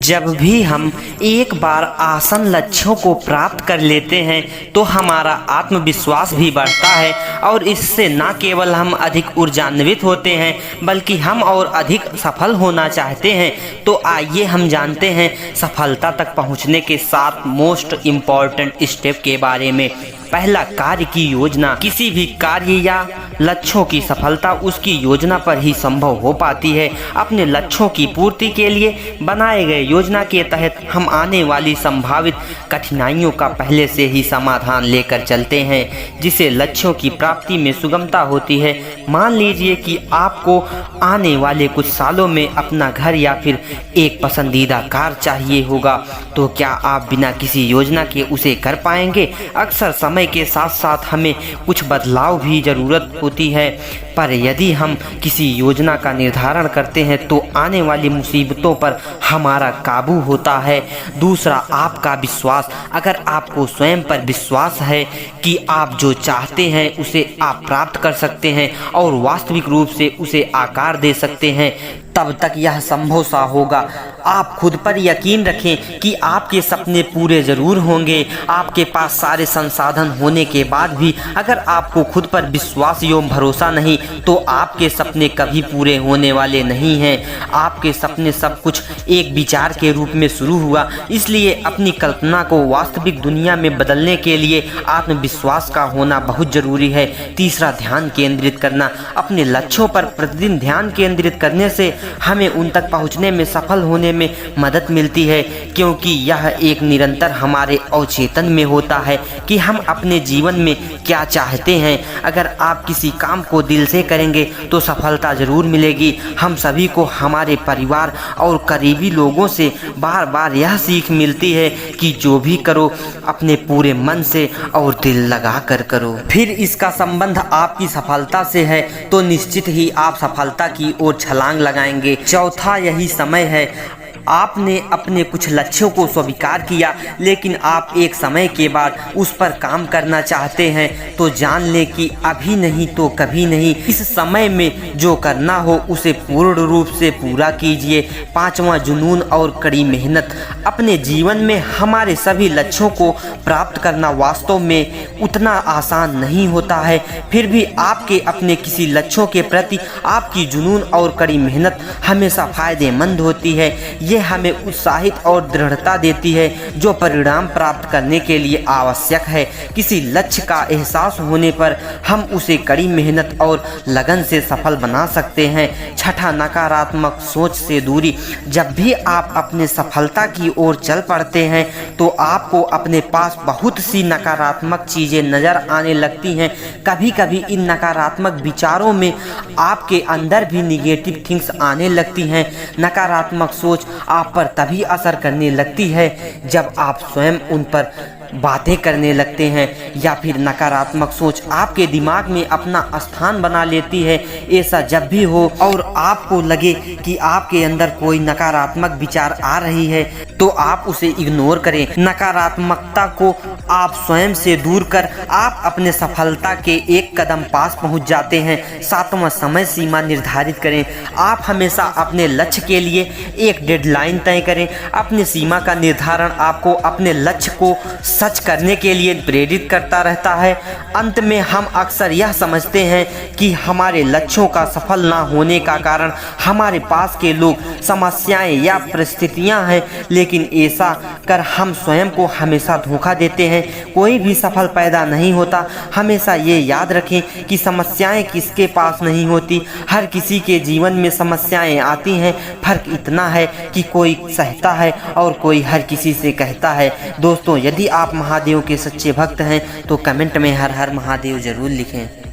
जब भी हम एक बार आसन लक्ष्यों को प्राप्त कर लेते हैं तो हमारा आत्मविश्वास भी बढ़ता है और इससे न केवल हम अधिक ऊर्जान्वित होते हैं बल्कि हम और अधिक सफल होना चाहते हैं। तो आइए हम जानते हैं सफलता तक पहुंचने के 7 मोस्ट इम्पॉर्टेंट स्टेप के बारे में। पहला, कार्य की योजना। किसी भी कार्य या लक्ष्यों की सफलता उसकी योजना पर ही संभव हो पाती है। अपने लक्ष्यों की पूर्ति के लिए बनाए गए योजना के तहत हम आने वाली संभावित कठिनाइयों का पहले से ही समाधान लेकर चलते हैं, जिससे लक्ष्यों की प्राप्ति में सुगमता होती है। मान लीजिए कि आपको आने वाले कुछ सालों में अपना घर या फिर एक पसंदीदा कार चाहिए होगा, तो क्या आप बिना किसी योजना के उसे कर पाएंगे? अक्सर समय के साथ साथ हमें कुछ बदलाव भी ज़रूरत होती है, पर यदि हम किसी योजना का निर्धारण करते हैं तो आने वाली मुसीबतों पर हमारा काबू होता है। दूसरा, आपका विश्वास। अगर आपको स्वयं पर विश्वास है कि आप जो चाहते हैं उसे आप प्राप्त कर सकते हैं और वास्तविक रूप से उसे आकार दे सकते हैं, तब तक यह संभव सा होगा। आप खुद पर यकीन रखें कि आपके सपने पूरे ज़रूर होंगे। आपके पास सारे संसाधन होने के बाद भी अगर आपको खुद पर विश्वास एवं भरोसा नहीं तो आपके सपने कभी पूरे होने वाले नहीं हैं। आपके सपने सब कुछ एक विचार के रूप में शुरू हुआ, इसलिए अपनी कल्पना को वास्तविक दुनिया में बदलने के लिए आत्मविश्वास का होना बहुत ज़रूरी है। तीसरा, ध्यान केंद्रित करना। अपने लक्ष्यों पर प्रतिदिन ध्यान केंद्रित करने से हमें उन तक पहुंचने में सफल होने में मदद मिलती है, क्योंकि यह एक निरंतर हमारे अवचेतन में होता है कि हम अपने जीवन में क्या चाहते हैं। अगर आप किसी काम को दिल से करेंगे तो सफलता ज़रूर मिलेगी। हम सभी को हमारे परिवार और करीबी लोगों से बार बार यह सीख मिलती है कि जो भी करो अपने पूरे मन से और दिल लगा कर करो। फिर इसका संबंध आपकी सफलता से है तो निश्चित ही आप सफलता की ओर छलांग लगाएंगे। चौथा, यही समय है। आपने अपने कुछ लक्ष्यों को स्वीकार किया लेकिन आप एक समय के बाद उस पर काम करना चाहते हैं, तो जान लें कि अभी नहीं तो कभी नहीं। इस समय में जो करना हो उसे पूर्ण रूप से पूरा कीजिए। पांचवा, जुनून और कड़ी मेहनत। अपने जीवन में हमारे सभी लक्ष्यों को प्राप्त करना वास्तव में उतना आसान नहीं होता है, फिर भी आपके अपने किसी लक्ष्यों के प्रति आपकी जुनून और कड़ी मेहनत हमेशा फायदेमंद होती है। ये हमें उत्साहित और दृढ़ता देती है जो परिणाम प्राप्त करने के लिए आवश्यक है। किसी लक्ष्य का एहसास होने पर हम उसे कड़ी मेहनत और लगन से सफल बना सकते हैं। छठा, नकारात्मक सोच से दूरी। जब भी आप अपने सफलता की ओर चल पड़ते हैं तो आपको अपने पास बहुत सी नकारात्मक चीज़ें नज़र आने लगती हैं। कभी कभी इन नकारात्मक विचारों में आपके अंदर भी निगेटिव थिंग्स आने लगती हैं। नकारात्मक सोच आप पर तभी असर करने लगती है जब आप स्वयं उन पर बातें करने लगते हैं या फिर नकारात्मक सोच आपके दिमाग में अपना स्थान बना लेती है। ऐसा जब भी हो और आपको लगे कि आपके अंदर कोई नकारात्मक विचार आ रही है तो आप उसे इग्नोर करें। नकारात्मकता को आप स्वयं से दूर कर आप अपने सफलता के एक कदम पास पहुंच जाते हैं। सातवां, समय सीमा निर्धारित करें। आप हमेशा अपने लक्ष्य के लिए एक डेडलाइन तय करें। अपनी सीमा का निर्धारण आपको अपने लक्ष्य को सच करने के लिए प्रेरित करता रहता है। अंत में हम अक्सर यह समझते हैं कि हमारे लक्ष्यों का सफल ना होने का कारण हमारे पास के लोग, समस्याएं या परिस्थितियां हैं, लेकिन ऐसा कर हम स्वयं को हमेशा धोखा देते हैं। कोई भी सफल पैदा नहीं होता। हमेशा ये याद रखें कि समस्याएं किसके पास नहीं होती, हर किसी के जीवन में समस्याएं आती हैं। फर्क इतना है कि कोई सहता है और कोई हर किसी से कहता है। दोस्तों, यदि आप महादेव के सच्चे भक्त हैं तो कमेंट में हर हर महादेव जरूर लिखें।